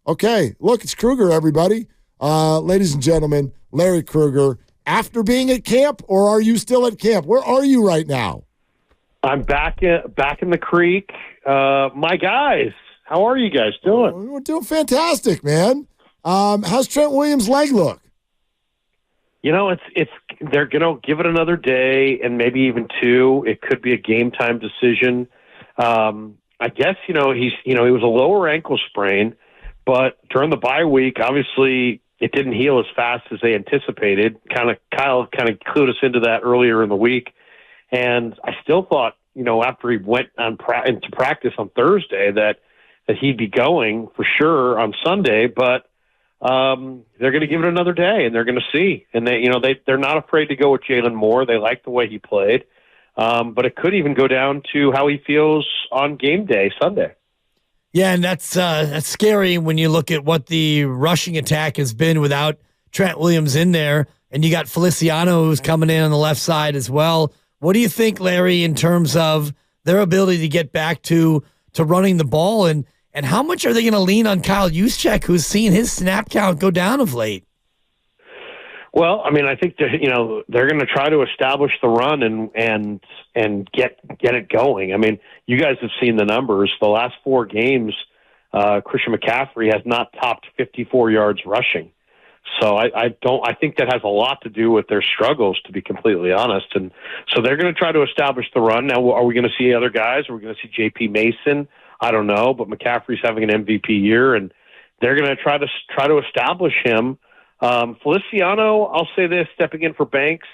Okay, look, it's Krueger, everybody. Ladies and gentlemen, Larry Krueger. After being at camp, or are you still at camp? Where are you right now? I'm back in the creek. My guys, how are you guys doing? We're doing fantastic, man. How's Trent Williams' leg look? They're gonna give it another day and maybe even two. It could be a game time decision. I guess he was a lower ankle sprain, but during the bye week, obviously it didn't heal as fast as they anticipated. Kyle clued us into that earlier in the week, and I still thought, after he went into practice on Thursday that he'd be going for sure on Sunday, but they're going to give it another day and they're going to see. And they're not afraid to go with Jalen Moore. They like the way he played. But it could even go down to how he feels on game day Sunday. Yeah, and that's scary when you look at what the rushing attack has been without Trent Williams in there, and you got Feliciano who's coming in on the left side as well. What do you think, Larry, in terms of their ability to get back to running the ball, and how much are they going to lean on Kyle Juszczyk, who's seen his snap count go down of late? Well, I mean, I think they're going to try to establish the run and get it going. I mean, you guys have seen the numbers. The last 4 games, Christian McCaffrey has not topped 54 yards rushing. So I think that has a lot to do with their struggles, to be completely honest. And so they're going to try to establish the run. Now, are we going to see other guys? Are we going to see J.P. Mason? I don't know, but McCaffrey's having an MVP year, and they're going to try to establish him. Feliciano, I'll say this, stepping in for Banks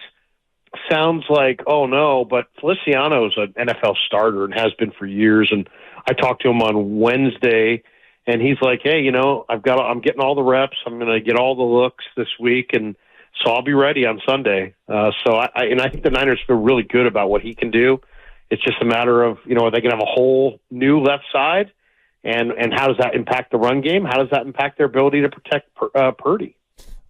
sounds like, oh no, but Feliciano's an NFL starter and has been for years. And I talked to him on Wednesday, and he's like, hey, I'm getting all the reps. I'm going to get all the looks this week, and so I'll be ready on Sunday. So I think the Niners feel really good about what he can do. It's just a matter of, are they going to have a whole new left side, and how does that impact the run game? How does that impact their ability to protect Purdy?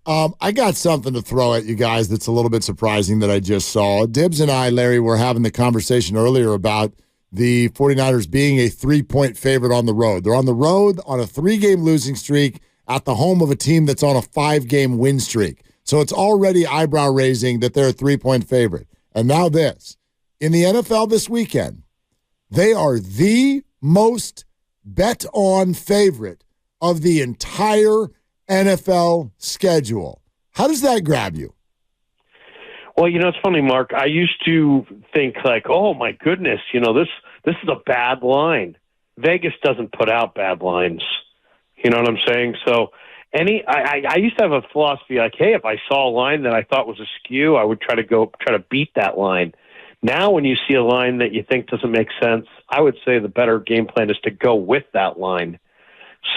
I got something to throw at you guys that's a little bit surprising that I just saw. Dibs and I, Larry, were having the conversation earlier about the 49ers being a 3-point favorite on the road. They're on the road on a 3-game losing streak at the home of a team that's on a 5-game win streak. So it's already eyebrow-raising that they're a 3-point favorite. And now this. In the NFL this weekend, they are the most bet-on favorite of the entire NFL schedule. How does that grab you? Well, it's funny, Mark. I used to think like, oh my goodness, this is a bad line. Vegas doesn't put out bad lines. You know what I'm saying? So I used to have a philosophy like, hey, if I saw a line that I thought was askew, I would try to beat that line. Now, when you see a line that you think doesn't make sense, I would say the better game plan is to go with that line.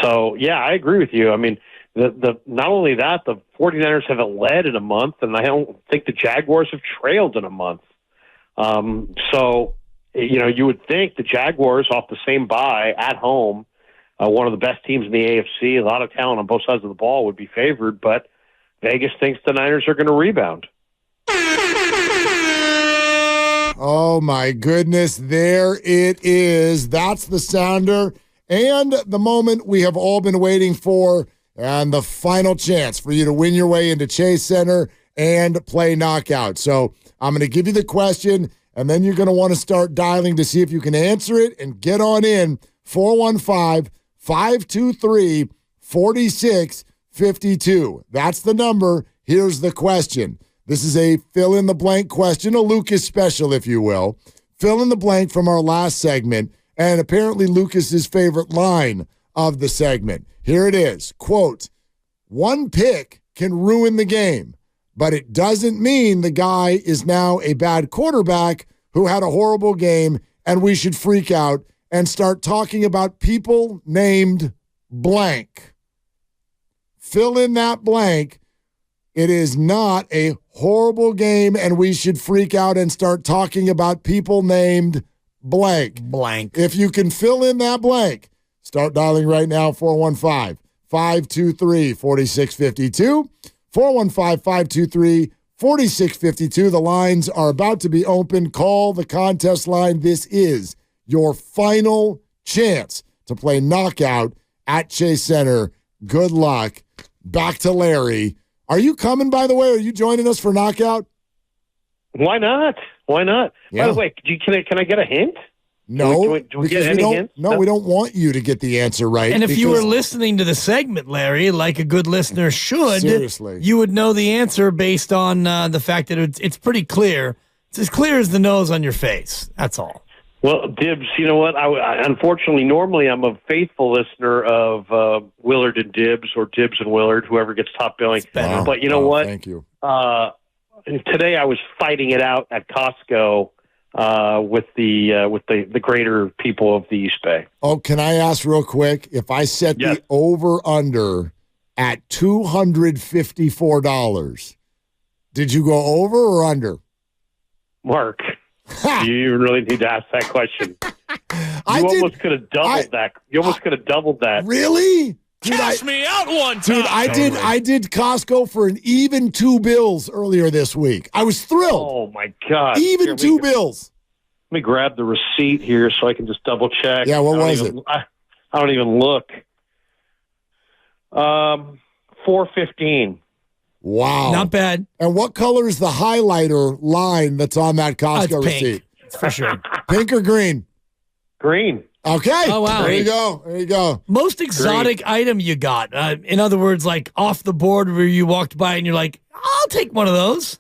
So, yeah, I agree with you. I mean, not only that, the 49ers haven't led in a month, and I don't think the Jaguars have trailed in a month. So, you would think the Jaguars off the same bye at home, one of the best teams in the AFC, a lot of talent on both sides of the ball, would be favored, but Vegas thinks the Niners are going to rebound. Oh, my goodness. There it is. That's the sounder and the moment we have all been waiting for, and the final chance for you to win your way into Chase Center and play knockout. So I'm going to give you the question, and then you're going to want to start dialing to see if you can answer it and get on in. 415-523-4652. That's the number. Here's the question. This is a fill-in-the-blank question, a Lucas special, if you will. Fill in the blank from our last segment, and apparently Lucas's favorite line of the segment. Here it is. Quote, one pick can ruin the game, but it doesn't mean the guy is now a bad quarterback who had a horrible game, and we should freak out and start talking about people named blank. Fill in that blank. It is not a horrible game, and we should freak out and start talking about people named blank. Blank. If you can fill in that blank, start dialing right now, 415-523-4652. 415-523-4652. The lines are about to be open. Call the contest line. This is your final chance to play knockout at Chase Center. Good luck. Back to Larry. Are you coming, by the way? Are you joining us for Knockout? Why not? Why not? Yeah. By the way, can I get a hint? No, do we get any hints? No, we don't want you to get the answer right. And if you were listening to the segment, Larry, like a good listener should, seriously, you would know the answer based on the fact that it's pretty clear. It's as clear as the nose on your face. That's all. Well, Dibs, you know what? I unfortunately, normally I'm a faithful listener of Willard and Dibs or Dibs and Willard, whoever gets top billing. Wow. But you know what? Thank you. Today I was fighting it out at Costco with the greater people of the East Bay. Oh, can I ask real quick? If I set the over-under at $254, did you go over or under? Mark, do you even really need to ask that question? You almost could have doubled that. You almost could have doubled that. Really? Cash me out one time. Dude, I did Costco for an even $2 earlier this week. I was thrilled. Oh, my God. Even $2. Let me grab the receipt here so I can just double check. Yeah, what was it? I don't even look. $4.15. Wow. Not bad. And what color is the highlighter line that's on that Costco it's pink. receipt? It's for sure. Pink or green? Green. Okay. Oh, wow. There you go. There you go. Most exotic item you got. In other words, like off the board where you walked by and you're like, I'll take one of those.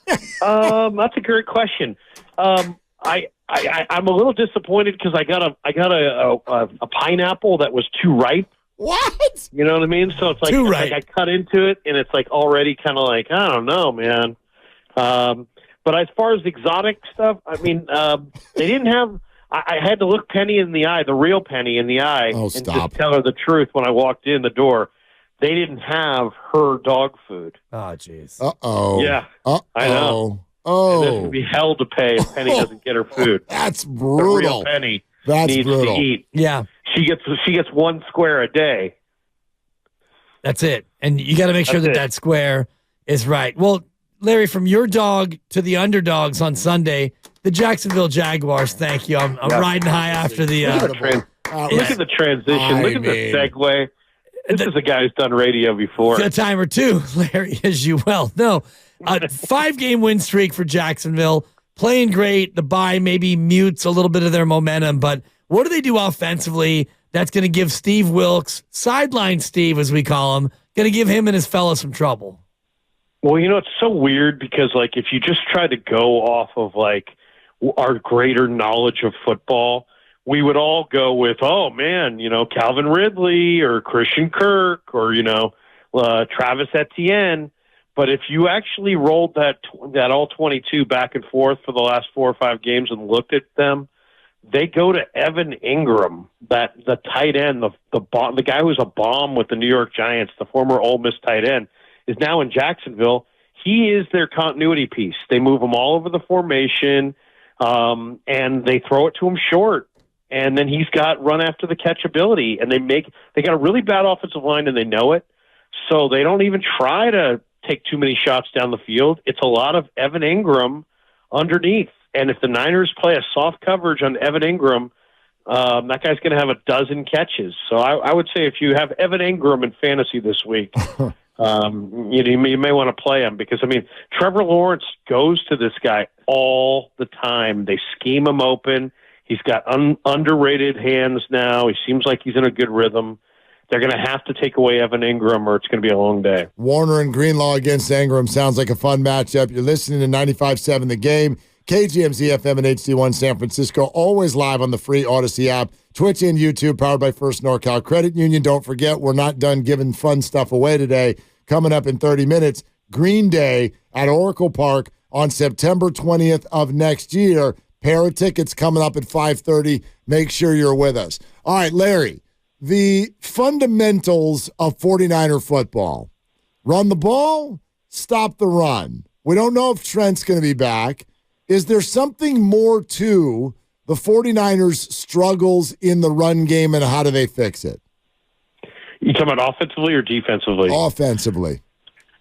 That's a great question. I'm a little disappointed because I got a pineapple that was too ripe. What? You know what I mean? So it's like, I cut into it and it's like already kind of like, I don't know, man. But as far as exotic stuff, I mean, they didn't have. I had to look Penny in the eye, the real Penny in the eye, and just tell her the truth when I walked in the door. They didn't have her dog food. Oh, jeez. Uh-oh. Yeah. Uh-oh. I know. Oh. And this would be hell to pay if Penny doesn't get her food. That's The brutal. real Penny That's needs brutal. to eat. Yeah. She gets one square a day. That's it. And you got to make sure that square is right. Well, Larry, from your dog to the underdogs on Sunday, the Jacksonville Jaguars, thank you. I'm riding high after the Look at the transition. Look at the segue. This is a guy who's done radio before. A time or two, Larry, as you well know. 5-game win streak for Jacksonville. Playing great. The bye maybe mutes a little bit of their momentum, but what do they do offensively that's going to give Steve Wilks, sideline Steve as we call him, going to give him and his fellow some trouble? Well, you know, it's so weird because, like, if you just try to go off of, like, our greater knowledge of football, we would all go with, oh, man, you know, Calvin Ridley or Christian Kirk or, you know, Travis Etienne. But if you actually rolled that all 22 back and forth for the last 4 or 5 games and looked at them, they go to Evan Ingram, the tight end, the guy who's a bomb with the New York Giants, the former Ole Miss tight end, is now in Jacksonville. He is their continuity piece. They move him all over the formation, and they throw it to him short. And then he's got run after the catch ability. And they got a really bad offensive line, and they know it. So they don't even try to take too many shots down the field. It's a lot of Evan Ingram underneath. And if the Niners play a soft coverage on Evan Ingram, that guy's going to have a dozen catches. So I would say if you have Evan Ingram in fantasy this week, you may want to play him because, I mean, Trevor Lawrence goes to this guy all the time. They scheme him open. He's got underrated hands now. He seems like he's in a good rhythm. They're going to have to take away Evan Ingram or it's going to be a long day. Warner and Greenlaw against Ingram sounds like a fun matchup. You're listening to 95.7 The Game, KGMZ FM and HD1 San Francisco, always live on the free Odyssey app, Twitch and YouTube, powered by First NorCal Credit Union. Don't forget, we're not done giving fun stuff away today. Coming up in 30 minutes, Green Day at Oracle Park on September 20th of next year. Pair of tickets coming up at 5:30. Make sure you're with us. All right, Larry, the fundamentals of 49er football. Run the ball, stop the run. We don't know if Trent's going to be back. Is there something more to the 49ers' struggles in the run game, and how do they fix it? You talking about offensively or defensively? Offensively.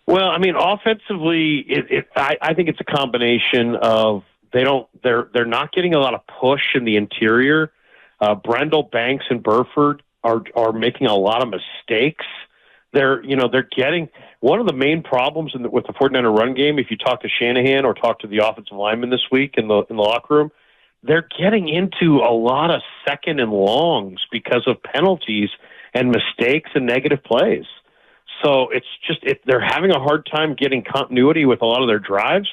Well, I mean, offensively, I think it's a combination of they're not getting a lot of push in the interior. Brendel, Banks, and Burford are making a lot of mistakes. they're getting one of the main problems with the 49er run game. If you talk to Shanahan or talk to the offensive lineman this week in the locker room, they're getting into a lot of second and longs because of penalties and mistakes and negative plays. So it's just they're having a hard time getting continuity with a lot of their drives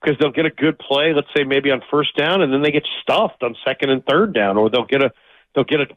because they'll get a good play, let's say maybe on first down, and then they get stuffed on second and third down, or they'll get a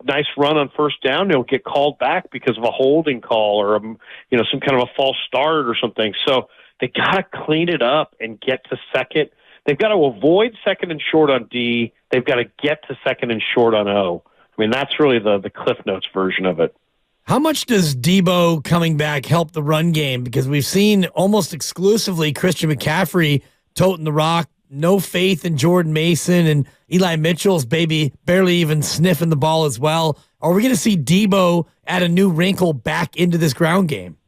nice run on first down. They'll get called back because of a holding call or some kind of a false start or something. So they got to clean it up and get to second. They've got to avoid second and short on D. They've got to get to second and short on O. I mean, that's really the Cliff Notes version of it. How much does Deebo coming back help the run game? Because we've seen almost exclusively Christian McCaffrey toting the rock. No faith in Jordan Mason, and Eli Mitchell's barely even sniffing the ball as well. Are we going to see Deebo add a new wrinkle back into this ground game?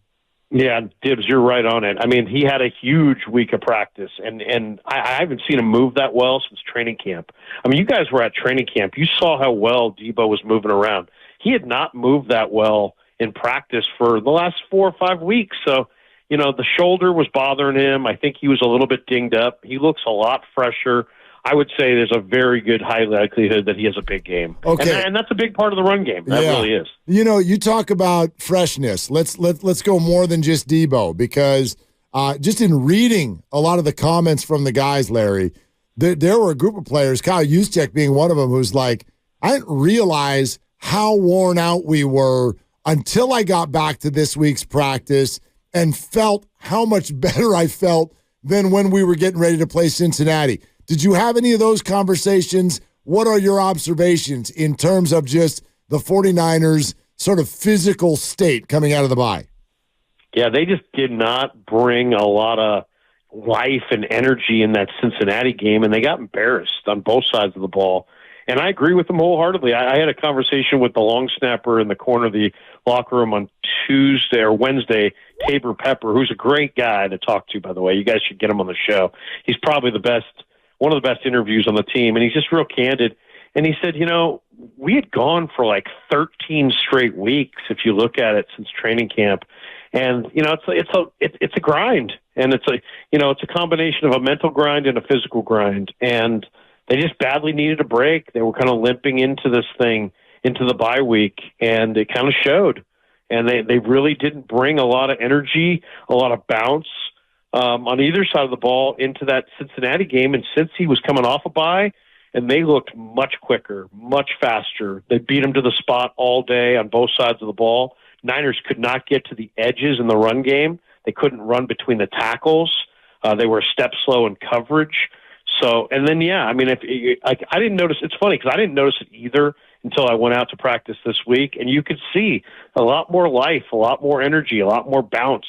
Yeah, Dibs, you're right on it. I mean, he had a huge week of practice, and I haven't seen him move that well since training camp. I mean, you guys were at training camp. You saw how well Deebo was moving around. He had not moved that well in practice for the last 4 or 5 weeks. So, the shoulder was bothering him. I think he was a little bit dinged up. He looks a lot fresher. I would say there's a very good high likelihood that he has a big game. Okay. And that's a big part of the run game. That really is. You talk about freshness. Let's go more than just Deebo, because just in reading a lot of the comments from the guys, Larry, there were a group of players, Kyle Juszczyk being one of them, who's like, I didn't realize how worn out we were until I got back to this week's practice and felt how much better I felt than when we were getting ready to play Cincinnati. Did you have any of those conversations? What are your observations in terms of just the 49ers' sort of physical state coming out of the bye? Yeah, they just did not bring a lot of life and energy in that Cincinnati game, and they got embarrassed on both sides of the ball. And I agree with them wholeheartedly. I had a conversation with the long snapper in the corner of the locker room on Tuesday or Wednesday, Tabor Pepper, who's a great guy to talk to, by the way. You guys should get him on the show. He's probably one of the best interviews on the team, and he's just real candid. And he said, we had gone for like 13 straight weeks, if you look at it, since training camp. And, it's a grind. And it's a combination of a mental grind and a physical grind. And they just badly needed a break. They were kind of limping into this thing, into the bye week, and it kind of showed. And they really didn't bring a lot of energy, a lot of bounce on either side of the ball into that Cincinnati game. And since he was coming off a bye, and they looked much quicker, much faster. They beat him to the spot all day on both sides of the ball. Niners could not get to the edges in the run game. They couldn't run between the tackles. They were a step slow in coverage. So, and then, I didn't notice. It's funny because I didn't notice it either until I went out to practice this week, and you could see a lot more life, a lot more energy, a lot more bounce,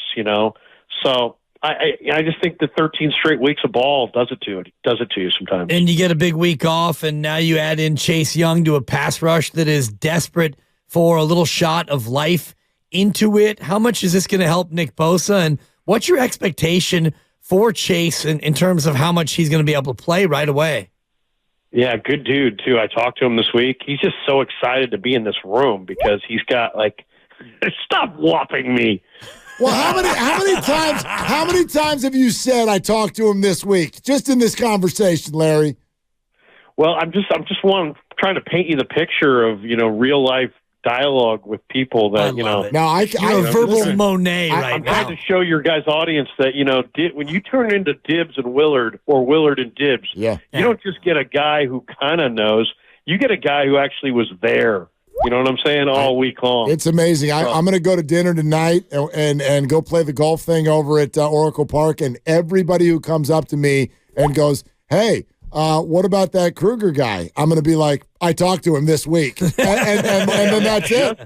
So I just think the 13 straight weeks of ball does it to you sometimes. And you get a big week off, and now you add in Chase Young to a pass rush that is desperate for a little shot of life into it. How much is this going to help Nick Bosa, and what's your expectation for Chase in terms of how much he's going to be able to play right away? Yeah, good dude, too. I talked to him this week. He's just so excited to be in this room because he's got, stop whopping me. Well, how many times have you said I talked to him this week, just in this conversation, Larry? Well, I'm trying to paint you the picture of, real life dialogue with people that, No, you're a verbal Monet I'm now. trying to show your guys' audience that, when you turn into Dibs and Willard or Willard and Dibs, you don't just get a guy who kind of knows. You get a guy who actually was there. You know what I'm saying? All week long. It's amazing. I'm going to go to dinner tonight and go play the golf thing over at Oracle Park, and everybody who comes up to me and goes, hey, what about that Krueger guy? I'm going to be like, I talked to him this week. And then that's it.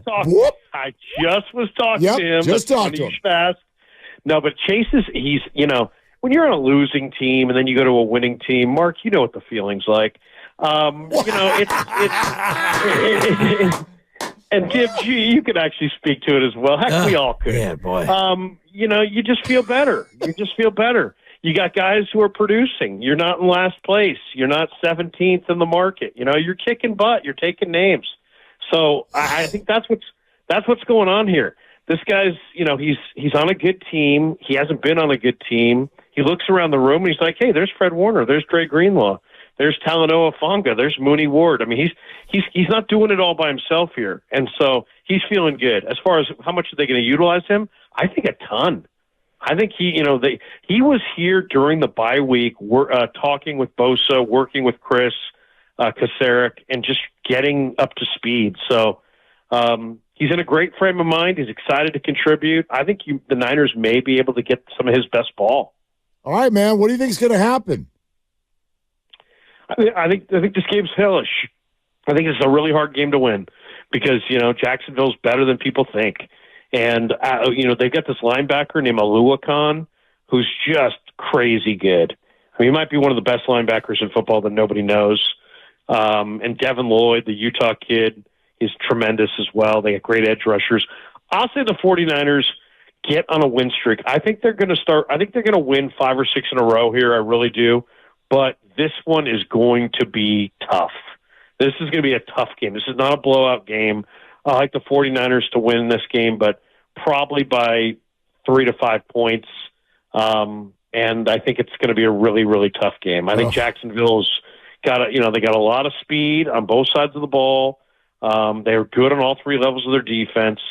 I just was talking to him. Just talked to him. Fast. No, but Chase he's when you're on a losing team and then you go to a winning team, Mark, you know what the feeling's like. It's and Dibs, you could actually speak to it as well. Heck, we all could. Yeah, boy. You just feel better. You got guys who are producing. You're not in last place. You're not 17th in the market. You're kicking butt. You're taking names. So I think that's what's going on here. this guy's, he's on a good team. He hasn't been on a good team. He looks around the room and he's like, hey, there's Fred Warner. There's Dre Greenlaw. There's Talanoa Fonga. There's Mooney Ward. I mean, he's not doing it all by himself here. And so he's feeling good. As far as how much are they going to utilize him, I think a ton. I think he was here during the bye week, talking with Bosa, working with Chris Kasarik, and just getting up to speed. So he's in a great frame of mind. He's excited to contribute. I think the Niners may be able to get some of his best ball. All right, man. What do you think is going to happen? I think this game's hellish. I think it's a really hard game to win because, Jacksonville's better than people think. And, they've got this linebacker named Alua Khan who's just crazy good. I mean, he might be one of the best linebackers in football that nobody knows. And Devin Lloyd, the Utah kid, is tremendous as well. They have great edge rushers. I'll say the 49ers get on a win streak. I think they're going to win 5 or 6 in a row here. I really do. But this one is going to be tough. This is going to be a tough game. This is not a blowout game. I like the 49ers to win this game, but probably by 3 to 5 points. And I think it's going to be a really, really tough game. I think Jacksonville's they got a lot of speed on both sides of the ball. They're good on all 3 levels of their defense.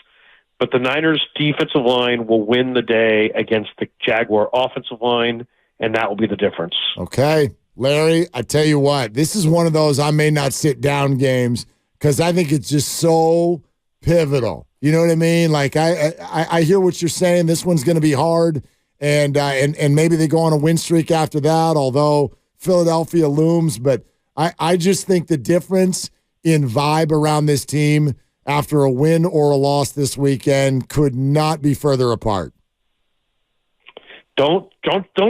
But the Niners' defensive line will win the day against the Jaguar offensive line, and that will be the difference. Okay. Larry, I tell you what, this is one of those I may not sit down games because I think it's just so pivotal. You know what I mean? Like, I hear what you're saying. This one's going to be hard, and maybe they go on a win streak after that, although Philadelphia looms. But I just think the difference in vibe around this team after a win or a loss this weekend could not be further apart. Don't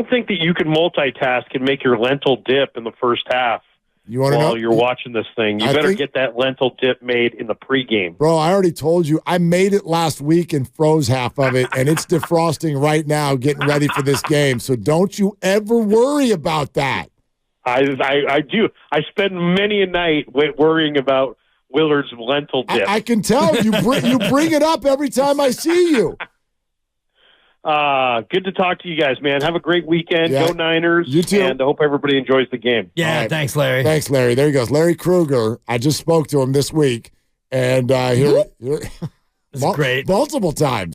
think that you can multitask and make your lentil dip in the first half. You want to know? While you're watching this thing, you better get that lentil dip made in the pregame. Bro, I already told you. I made it last week and froze half of it, and it's defrosting right now, getting ready for this game. So don't you ever worry about that. I do. I spend many a night worrying about Willard's lentil dip. I can tell you bring it up every time I see you. Good to talk to you guys, man. Have a great weekend. Yeah. Go Niners. You too. And I hope everybody enjoys the game. Yeah, right. Thanks, Larry. Thanks, Larry. There he goes. Larry Krueger. I just spoke to him this week, and here it's great. Multiple times.